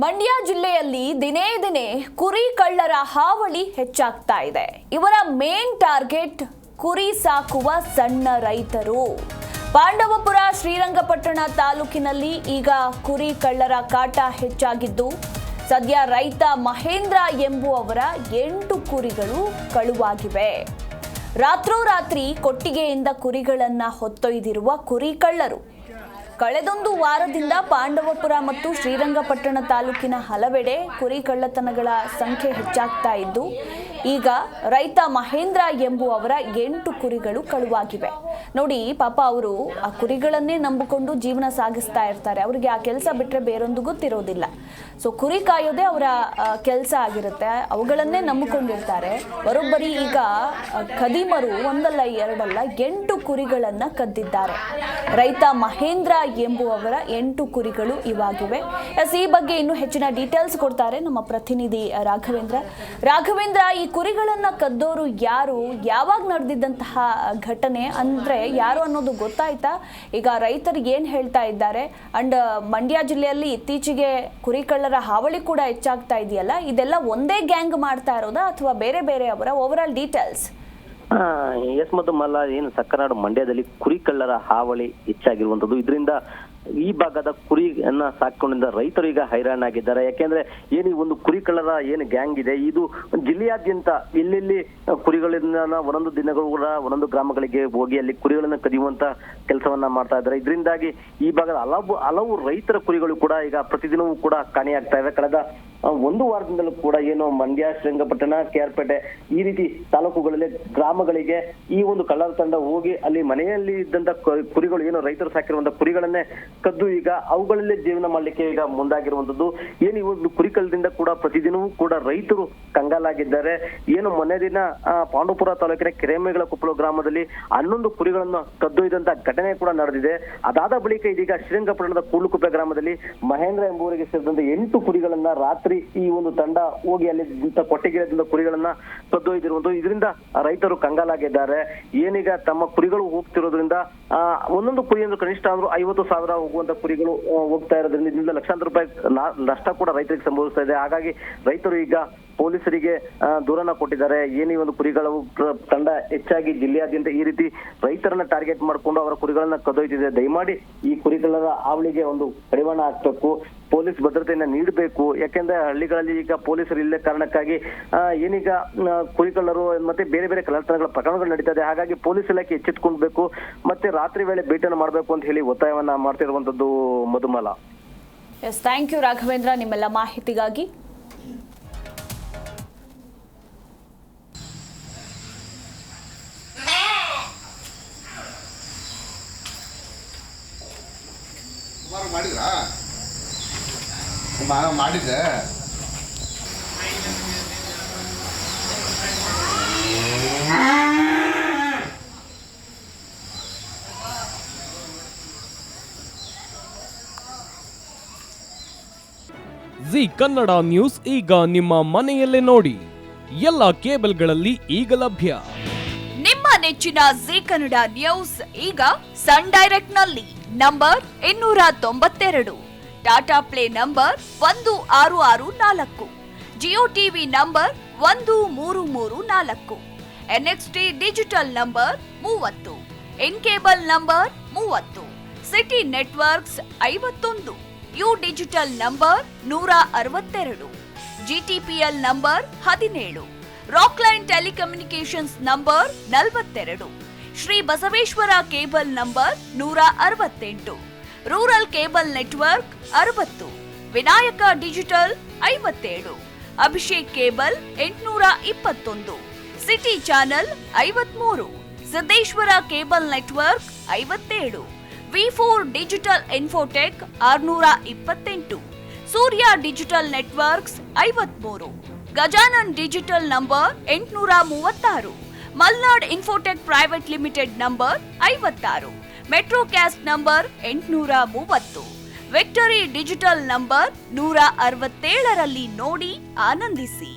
ಮಂಡ್ಯ ಜಿಲ್ಲೆಯಲ್ಲಿ ದಿನೇ ದಿನೇ ಕುರಿ ಕಳ್ಳರ ಹಾವಳಿ ಹೆಚ್ಚಾಗ್ತಾ ಇದೆ. ಇವರ ಮೇನ್ ಟಾರ್ಗೆಟ್ ಕುರಿ ಸಾಕುವ ಸಣ್ಣ ರೈತರು. ಪಾಂಡವಪುರ ಶ್ರೀರಂಗಪಟ್ಟಣ ತಾಲೂಕಿನಲ್ಲಿ ಈಗ ಕುರಿ ಕಳ್ಳರ ಕಾಟ ಹೆಚ್ಚಾಗಿದ್ದು, ಸದ್ಯ ರೈತ ಮಹೇಂದ್ರ ಎಂಬುವವರ 8 ಕುರಿಗಳು ಕಳುವಾಗಿವೆ. ರಾತ್ರೋರಾತ್ರಿ ಕೊಟ್ಟಿಗೆಯಿಂದ ಕುರಿಗಳನ್ನ ಹೊತ್ತೊಯ್ದಿರುವ ಕುರಿ ಕಳ್ಳರು ಕಳೆದೊಂದು ವಾರದಿಂದ ಪಾಂಡವಪುರ ಮತ್ತು ಶ್ರೀರಂಗಪಟ್ಟಣ ತಾಲೂಕಿನ ಹಲವೆಡೆ ಕುರಿ ಕಳ್ಳತನಗಳ ಸಂಖ್ಯೆ ಹೆಚ್ಚಾಗ್ತಾ ಇದ್ದು, ಈಗ ರೈತ ಮಹೇಂದ್ರ ಎಂಬುವವರ 8 ಕುರಿಗಳು ಕಳುವಾಗಿವೆ. ನೋಡಿ, ಪಾಪ ಅವರು ಆ ಕುರಿಗಳನ್ನೇ ನಂಬಿಕೊಂಡು ಜೀವನ ಸಾಗಿಸ್ತಾ ಇರ್ತಾರೆ. ಅವರಿಗೆ ಆ ಕೆಲಸ ಬಿಟ್ಟರೆ ಬೇರೊಂದು ಗೊತ್ತಿರೋದಿಲ್ಲ. ಸೊ ಕುರಿ ಕಾಯೋದೇ ಅವರ ಕೆಲಸ ಆಗಿರುತ್ತೆ. ಅವುಗಳನ್ನೇ ನಂಬಿಕೊಂಡಿರ್ತಾರೆ. ಬರೋಬ್ಬರಿ ಈಗ ಖದೀಮರು ಒಂದಲ್ಲ ಎರಡಲ್ಲ 8 ಕುರಿಗಳನ್ನ ಕದ್ದಿದ್ದಾರೆ. ರೈತ ಮಹೇಂದ್ರ ಎಂಬುವವರ 8 ಕುರಿಗಳು ಇವಾಗಿವೆ. ಈ ಬಗ್ಗೆ ಇನ್ನು ಹೆಚ್ಚಿನ ಡೀಟೇಲ್ಸ್ ಕೊಡ್ತಾರೆ ನಮ್ಮ ಪ್ರತಿನಿಧಿ ರಾಘವೇಂದ್ರ. ಈ ಕುರಿಗಳನ್ನ ಕದ್ದೋರು ಯಾರು, ಯಾವಾಗ ನಡೆದಿದ್ದಂತಹ ಘಟನೆ ಅಂದ್ರೆ ಯಾರು ಅನ್ನೋದು ಗೊತ್ತಾಯ್ತಾ? ಈಗ ರೈತರು ಏನ್ ಹೇಳ್ತಾ ಇದ್ದಾರೆ? ಅಂಡ್ ಮಂಡ್ಯ ಜಿಲ್ಲೆಯಲ್ಲಿ ಇತ್ತೀಚೆಗೆ ಕುರಿ ಕಳ್ಳರ ಹಾವಳಿ ಕೂಡ ಹೆಚ್ಚಾಗ್ತಾ ಇದೆಯಲ್ಲ, ಇದೆಲ್ಲ ಒಂದೇ ಗ್ಯಾಂಗ್ ಮಾಡ್ತಾ ಇರೋದಾ ಅಥವಾ ಬೇರೆ ಬೇರೆ ಅವರ ಓವರ್ ಆಲ್ ಡೀಟೇಲ್ಸ್? ಎಸ್ ಮಧುಮಲ್ಲ, ಏನು ಸಕ್ಕನಾಡು ಮಂಡ್ಯದಲ್ಲಿ ಕುರಿ ಕಳ್ಳರ ಹಾವಳಿ ಹೆಚ್ಚಾಗಿರುವಂತದ್ದು. ಇದರಿಂದ ಈ ಭಾಗದ ಕುರಿಯನ್ನ ಸಾಕೊಂಡಿದ್ದ ರೈತರು ಈಗ ಹೈರಾಣಾಗಿದ್ದಾರೆ. ಯಾಕೆಂದ್ರೆ ಏನು ಈ ಒಂದು ಕುರಿ ಕಳ್ಳರ ಏನು ಗ್ಯಾಂಗ್ ಇದೆ, ಇದು ಜಿಲ್ಲೆಯಾದ್ಯಂತ ಎಲ್ಲೆಲ್ಲಿ ಕುರಿಗಳಿಂದ ಒಂದೊಂದು ದಿನಗಳು ಕೂಡ ಒಂದೊಂದು ಗ್ರಾಮಗಳಿಗೆ ಹೋಗಿ ಅಲ್ಲಿ ಕುರಿಗಳನ್ನ ಕದಿಯುವಂತ ಕೆಲಸವನ್ನ ಮಾಡ್ತಾ ಇದ್ದಾರೆ. ಇದರಿಂದಾಗಿ ಈ ಭಾಗದ ಹಲವು ರೈತರ ಕುರಿಗಳು ಕೂಡ ಈಗ ಪ್ರತಿದಿನವೂ ಕೂಡ ಕಾಣೆಯಾಗ್ತಾ ಇವೆ. ಕಳೆದ ಒಂದು ವಾರದಿಂದಲೂ ಕೂಡ ಏನು ಮಂಡ್ಯ, ಶ್ರೀರಂಗಪಟ್ಟಣ, ಕೆಆರ್ಪೇಟೆ ಈ ರೀತಿ ತಾಲೂಕುಗಳಲ್ಲಿ ಗ್ರಾಮಗಳಿಗೆ ಈ ಒಂದು ಕಳ್ಳರ ತಂಡ ಹೋಗಿ ಅಲ್ಲಿ ಮನೆಯಲ್ಲಿ ಇದ್ದಂತ ಕುರಿಗಳು ಏನು ರೈತರು ಸಾಕಿರುವಂತ ಕುರಿಗಳನ್ನೇ ಕದ್ದು ಈಗ ಅವುಗಳಲ್ಲೇ ಜೀವನ ಮಾಡ್ಲಿಕ್ಕೆ ಈಗ ಮುಂದಾಗಿರುವಂತದ್ದು. ಏನು ಈ ಒಂದು ಕುರಿ ಕಳ್ಳದಿಂದ ಕೂಡ ಪ್ರತಿದಿನವೂ ಕೂಡ ರೈತರು ಕಂಗಾಲಾಗಿದ್ದಾರೆ. ಏನು ಮೊನ್ನೆ ದಿನ ಪಾಂಡವಪುರ ತಾಲೂಕಿನ ಕೆರೆಮೇಗಳ ಕೊಪ್ಪಳ ಗ್ರಾಮದಲ್ಲಿ 11 ಕುರಿಗಳನ್ನ ಕದ್ದೊಯ್ದಂತ ಘಟನೆ ಕೂಡ ನಡೆದಿದೆ. ಅದಾದ ಬಳಿಕ ಇದೀಗ ಶ್ರೀರಂಗಪಟ್ಟಣದ ಕೂಡ್ಲುಕುಪ್ಪೆ ಗ್ರಾಮದಲ್ಲಿ ಮಹೇಂದ್ರ ಎಂಬುವರಿಗೆ ಸೇರಿದಂತೆ 8 ಕುರಿಗಳನ್ನ ರಾತ್ರಿ ಈ ಒಂದು ತಂಡ ಹೋಗಿ ಅಲ್ಲಿ ಕೊಟ್ಟಿಗೆಯಿಂದ ಕುರಿಗಳನ್ನ ಕದ್ದೊಯ್ದಿರುವಂತದ್ದು. ಇದರಿಂದ ರೈತರು ಕಂಗಾಲಾಗಿದ್ದಾರೆ. ಏನೀಗ ತಮ್ಮ ಕುರಿಗಳು ಹೋಗ್ತಿರೋದ್ರಿಂದ ಒಂದೊಂದು ಕುರಿ ಅಂದ್ರೆ ಕನಿಷ್ಠ ಅಂದ್ರೂ 50,000 ಹೋಗುವಂತ ಕುರಿಗಳು ಹೋಗ್ತಾ ಇರೋದ್ರಿಂದ ಇದರಿಂದ ಲಕ್ಷಾಂತರ ರೂಪಾಯಿ ನಷ್ಟ ಕೂಡ ರೈತರಿಗೆ ಸಂಭವಿಸ್ತಾ ಇದೆ. ಹಾಗಾಗಿ ರೈತರು ಈಗ ಪೊಲೀಸರಿಗೆ ದೂರನ್ನ ಕೊಟ್ಟಿದ್ದಾರೆ. ಏನಿ ಒಂದು ಕುರಿಗಳ ತಂಡ ಹೆಚ್ಚಾಗಿ ಜಿಲ್ಲೆಯಾದ್ಯಂತ ಈ ರೀತಿ ರೈತರನ್ನ ಟಾರ್ಗೆಟ್ ಮಾಡಿಕೊಂಡು ಅವರ ಕುರಿಗಳನ್ನ ಕದೊಯ್ತಿದೆ. ದಯಮಾಡಿ ಈ ಕುರಿಗಳ ಹಾವಳಿಗೆ ಒಂದು ಕಡಿವಾಣ ಹಾಕ್ಬೇಕು, ಪೊಲೀಸ್ ಭದ್ರತೆಯನ್ನ ನೀಡಬೇಕು. ಯಾಕೆಂದ್ರೆ ಹಳ್ಳಿಗಳಲ್ಲಿ ಈಗ ಪೊಲೀಸರು ಇಲ್ಲೇ ಕಾರಣಕ್ಕಾಗಿ ಏನೀಗ ಕುರಿಕಳ್ಳರು ಮತ್ತೆ ಬೇರೆ ಬೇರೆ ಕಳ್ಳತನಗಳ ಪ್ರಕರಣಗಳು ನಡೀತಾ ಇದೆ. ಹಾಗಾಗಿ ಪೊಲೀಸ್ ಇಲಾಖೆ ಎಚ್ಚೆತ್ತುಕೊಳ್ಬೇಕು, ಮತ್ತೆ ರಾತ್ರಿ ವೇಳೆ ಭೇಟಿಯನ್ನು ಮಾಡಬೇಕು ಅಂತ ಹೇಳಿ ಒತ್ತಾಯವನ್ನ ಮಾಡ್ತಿರುವಂತದ್ದು Madhumala. Yes, thank you Raghavendra ನಿಮ್ಮೆಲ್ಲ ಮಾಹಿತಿಗಾಗಿ. ಮಾಡಿದ್ರಾ ಮಾಡಿದ್ದೆ ಜಿ ಕನ್ನಡ ನ್ಯೂಸ್ ಈಗ ನಿಮ್ಮ ಮನೆಯಲ್ಲೇ ನೋಡಿ. ಎಲ್ಲ ಕೇಬಲ್ಗಳಲ್ಲಿ ಈಗ ಲಭ್ಯ. ನಿಮ್ಮ ನೆಚ್ಚಿನ ಜಿ ಕನ್ನಡ ನ್ಯೂಸ್ ಈಗ ಸನ್ ಡೈರೆಕ್ಟ್ ನಲ್ಲಿ number 292, Tata Play number 1664, Jio TV number 1334, NXT digital number 30, In cable number 30, city networks 51, U digital number 162, GTPL number 17, Rockline telecommunications number 42, Shri Basaveshwara cable number 168, rural cable network 60, Vinayaka digital 57, Abhishek cable 821, city channel 53, Siddeshwara cable network 57, ವಿ4 digital infotech 628, Surya digital networks 53, Gajanan digital number 836, Malnad infotech private limited number 56, Metrocast number 830, victory digital number 167ರಲ್ಲಿ ನೋಡಿ ಆನಂದಿಸಿ.